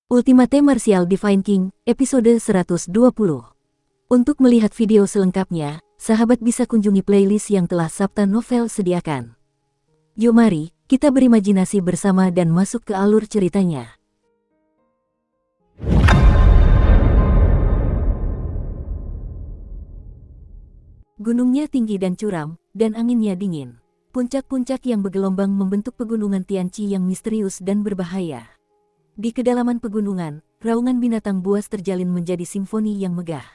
Ultimate Martial Divine King, episode 120. Untuk melihat video selengkapnya, sahabat bisa kunjungi playlist yang telah Sabta Novel sediakan. Yuk mari, kita berimajinasi bersama dan masuk ke alur ceritanya. Gunungnya tinggi dan curam, dan anginnya dingin. Puncak-puncak yang bergelombang membentuk pegunungan Tianqi yang misterius dan berbahaya. Di kedalaman pegunungan, raungan binatang buas terjalin menjadi simfoni yang megah.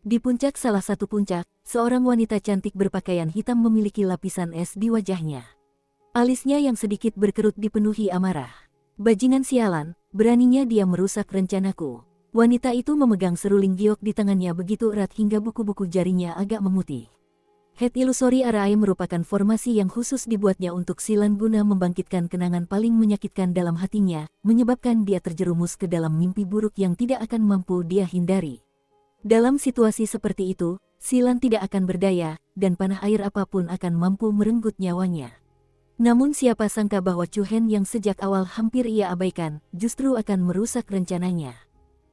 Di puncak salah satu puncak, seorang wanita cantik berpakaian hitam memiliki lapisan es di wajahnya. Alisnya yang sedikit berkerut dipenuhi amarah. Bajingan sialan, beraninya dia merusak rencanaku. Wanita itu memegang seruling giok di tangannya begitu erat hingga buku-buku jarinya agak memutih. Head Illusory Arai merupakan formasi yang khusus dibuatnya untuk Silan guna membangkitkan kenangan paling menyakitkan dalam hatinya, menyebabkan dia terjerumus ke dalam mimpi buruk yang tidak akan mampu dia hindari. Dalam situasi seperti itu, Silan tidak akan berdaya, dan panah air apapun akan mampu merenggut nyawanya. Namun siapa sangka bahwa Chu Hen yang sejak awal hampir ia abaikan, justru akan merusak rencananya.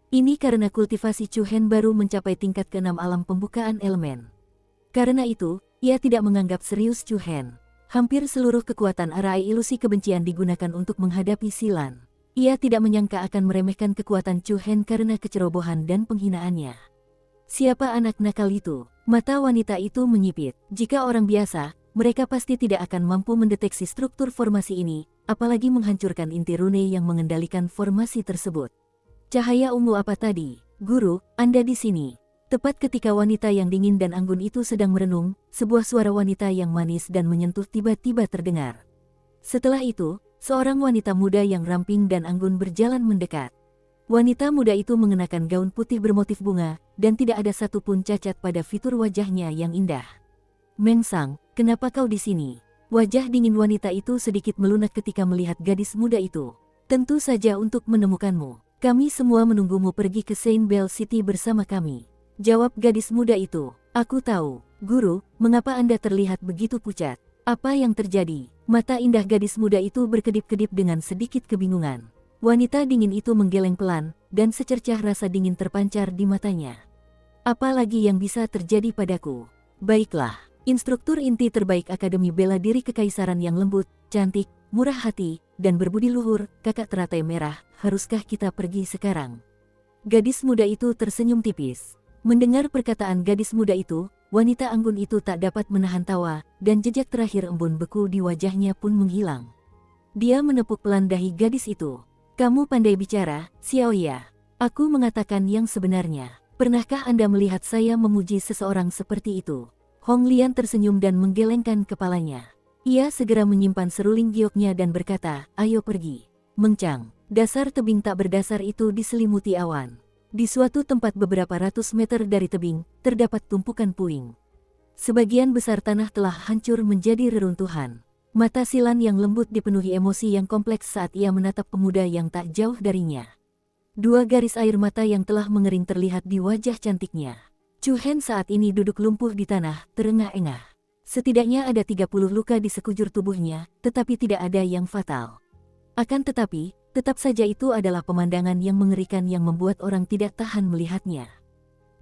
Ini karena kultivasi Chu Hen baru mencapai tingkat ke-6 alam pembukaan elemen. Karena itu, ia tidak menganggap serius Chu Hen. Hampir seluruh kekuatan arai ilusi kebencian digunakan untuk menghadapi Silan. Ia tidak menyangka akan meremehkan kekuatan Chu Hen karena kecerobohan dan penghinaannya. Siapa anak nakal itu? Mata wanita itu menyipit. Jika orang biasa, mereka pasti tidak akan mampu mendeteksi struktur formasi ini, apalagi menghancurkan inti rune yang mengendalikan formasi tersebut. Cahaya ungu apa tadi? Guru, Anda di sini. Tepat ketika wanita yang dingin dan anggun itu sedang merenung, sebuah suara wanita yang manis dan menyentuh tiba-tiba terdengar. Setelah itu, seorang wanita muda yang ramping dan anggun berjalan mendekat. Wanita muda itu mengenakan gaun putih bermotif bunga, dan tidak ada satupun cacat pada fitur wajahnya yang indah. Meng Sang, kenapa kau di sini? Wajah dingin wanita itu sedikit melunak ketika melihat gadis muda itu. Tentu saja untuk menemukanmu. Kami semua menunggumu pergi ke Saint Bell City bersama kami. Jawab gadis muda itu. Aku tahu, guru, mengapa Anda terlihat begitu pucat? Apa yang terjadi? Mata indah gadis muda itu berkedip-kedip dengan sedikit kebingungan. Wanita dingin itu menggeleng pelan, dan secercah rasa dingin terpancar di matanya. Apa lagi yang bisa terjadi padaku? Baiklah, instruktur inti terbaik Akademi Bela Diri Kekaisaran yang lembut, cantik, murah hati, dan berbudi luhur, kakak teratai merah, haruskah kita pergi sekarang? Gadis muda itu tersenyum tipis. Mendengar perkataan gadis muda itu, wanita anggun itu tak dapat menahan tawa, dan jejak terakhir embun beku di wajahnya pun menghilang. Dia menepuk pelan dahi gadis itu. Kamu pandai bicara, Xiaoya. Aku mengatakan yang sebenarnya. Pernahkah Anda melihat saya memuji seseorang seperti itu? Hong Lian tersenyum dan menggelengkan kepalanya. Ia segera menyimpan seruling gioknya dan berkata, ayo pergi. Meng Chang, dasar tebing tak berdasar itu diselimuti awan. Di suatu tempat beberapa ratus meter dari tebing, terdapat tumpukan puing. Sebagian besar tanah telah hancur menjadi reruntuhan. Mata Silan yang lembut dipenuhi emosi yang kompleks saat ia menatap pemuda yang tak jauh darinya. Dua garis air mata yang telah mengering terlihat di wajah cantiknya. Chu Hen saat ini duduk lumpuh di tanah, terengah-engah. Setidaknya ada 30 luka di sekujur tubuhnya, tetapi tidak ada yang fatal. Akan tetapi, tetap saja itu adalah pemandangan yang mengerikan yang membuat orang tidak tahan melihatnya.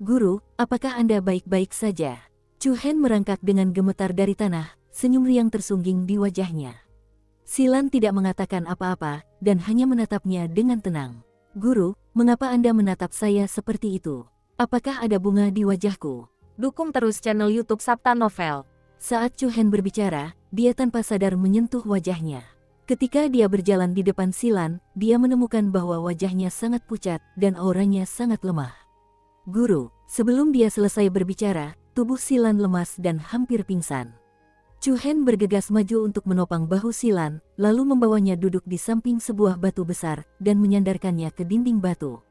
Guru, apakah Anda baik-baik saja? Chu Hen merangkak dengan gemetar dari tanah, senyum riang tersungging di wajahnya. Silan tidak mengatakan apa-apa, dan hanya menatapnya dengan tenang. Guru, mengapa Anda menatap saya seperti itu? Apakah ada bunga di wajahku? Dukung terus channel YouTube Sabta Novel. Saat Chu Hen berbicara, dia tanpa sadar menyentuh wajahnya. Ketika dia berjalan di depan Silan, dia menemukan bahwa wajahnya sangat pucat dan auranya sangat lemah. Guru, sebelum dia selesai berbicara, tubuh Silan lemas dan hampir pingsan. Chu Hen bergegas maju untuk menopang bahu Silan, lalu membawanya duduk di samping sebuah batu besar dan menyandarkannya ke dinding batu.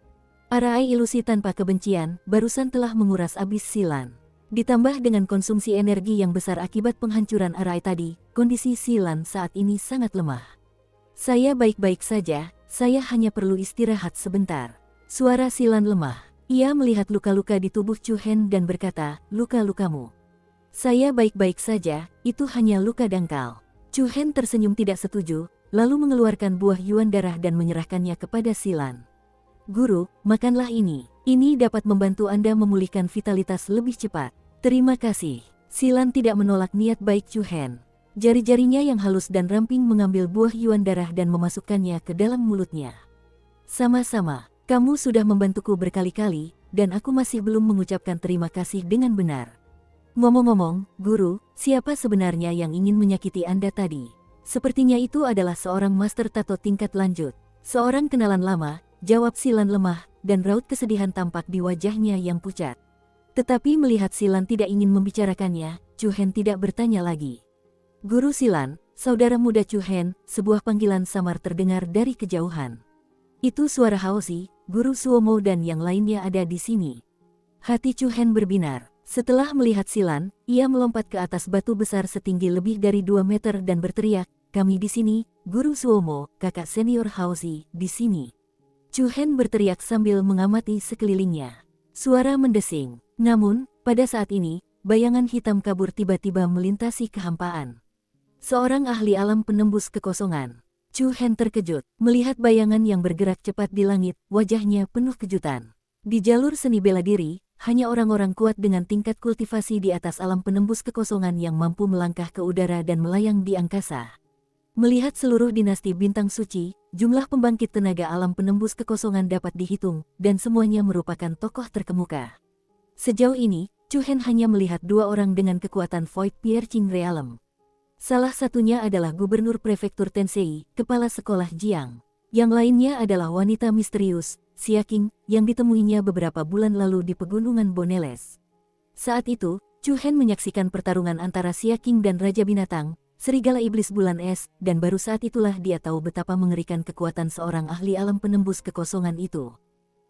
Arai ilusi tanpa kebencian barusan telah menguras abis Silan. Ditambah dengan konsumsi energi yang besar akibat penghancuran arai tadi, kondisi Silan saat ini sangat lemah. Saya baik-baik saja, saya hanya perlu istirahat sebentar. Suara Silan lemah. Ia melihat luka-luka di tubuh Chu Hen dan berkata, luka-lukamu. Saya baik-baik saja, itu hanya luka dangkal. Chu Hen tersenyum tidak setuju, lalu mengeluarkan buah yuan darah dan menyerahkannya kepada Silan. Guru, makanlah ini. Ini dapat membantu Anda memulihkan vitalitas lebih cepat. Terima kasih. Silan tidak menolak niat baik Chu Hen. Jari-jarinya yang halus dan ramping mengambil buah yuan darah dan memasukkannya ke dalam mulutnya. Sama-sama, kamu sudah membantuku berkali-kali, dan aku masih belum mengucapkan terima kasih dengan benar. Ngomong-ngomong, Guru, siapa sebenarnya yang ingin menyakiti Anda tadi? Sepertinya itu adalah seorang master tato tingkat lanjut. Seorang kenalan lama, jawab Silan lemah, dan raut kesedihan tampak di wajahnya yang pucat. Tetapi melihat Silan tidak ingin membicarakannya, Chu Hen tidak bertanya lagi. Guru Silan, saudara muda Chu Hen, sebuah panggilan samar terdengar dari kejauhan. Itu suara Haozi, guru Suomo dan yang lainnya ada di sini. Hati Chu Hen berbinar. Setelah melihat Silan, ia melompat ke atas batu besar setinggi lebih dari 2 meter dan berteriak, "Kami di sini, Guru Suomo, kakak senior Haozi, di sini." Chu Hen berteriak sambil mengamati sekelilingnya. Suara mendesing. Namun, pada saat ini, bayangan hitam kabur tiba-tiba melintasi kehampaan. Seorang ahli alam penembus kekosongan. Chu Hen terkejut, melihat bayangan yang bergerak cepat di langit, wajahnya penuh kejutan. Di jalur seni bela diri, hanya orang-orang kuat dengan tingkat kultivasi di atas alam penembus kekosongan yang mampu melangkah ke udara dan melayang di angkasa. Melihat seluruh dinasti bintang suci, jumlah pembangkit tenaga alam penembus kekosongan dapat dihitung, dan semuanya merupakan tokoh terkemuka. Sejauh ini, Chu Hen hanya melihat 2 orang dengan kekuatan Void Piercing Realm. Salah satunya adalah Gubernur Prefektur Tensei, Kepala Sekolah Jiang. Yang lainnya adalah wanita misterius, Xia Qing, yang ditemuinya beberapa bulan lalu di Pegunungan Boneles. Saat itu, Chu Hen menyaksikan pertarungan antara Xia Qing dan Raja Binatang, Serigala Iblis Bulan Es, dan baru saat itulah dia tahu betapa mengerikan kekuatan seorang ahli alam penembus kekosongan itu.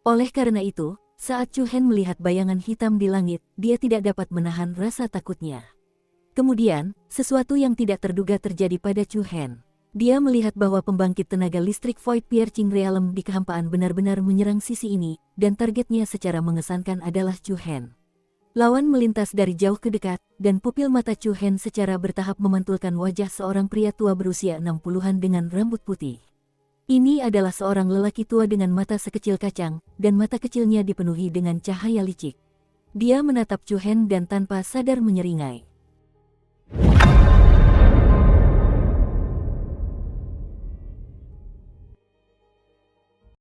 Oleh karena itu, saat Chu Hen melihat bayangan hitam di langit, dia tidak dapat menahan rasa takutnya. Kemudian, sesuatu yang tidak terduga terjadi pada Chu Hen. Dia melihat bahwa pembangkit tenaga listrik Void Piercing Realm di kehampaan benar-benar menyerang sisi ini, dan targetnya secara mengesankan adalah Chu Hen. Lawan melintas dari jauh ke dekat, dan pupil mata Chu Hen secara bertahap memantulkan wajah seorang pria tua berusia 60-an dengan rambut putih. Ini adalah seorang lelaki tua dengan mata sekecil kacang, dan mata kecilnya dipenuhi dengan cahaya licik. Dia menatap Chu Hen dan tanpa sadar menyeringai.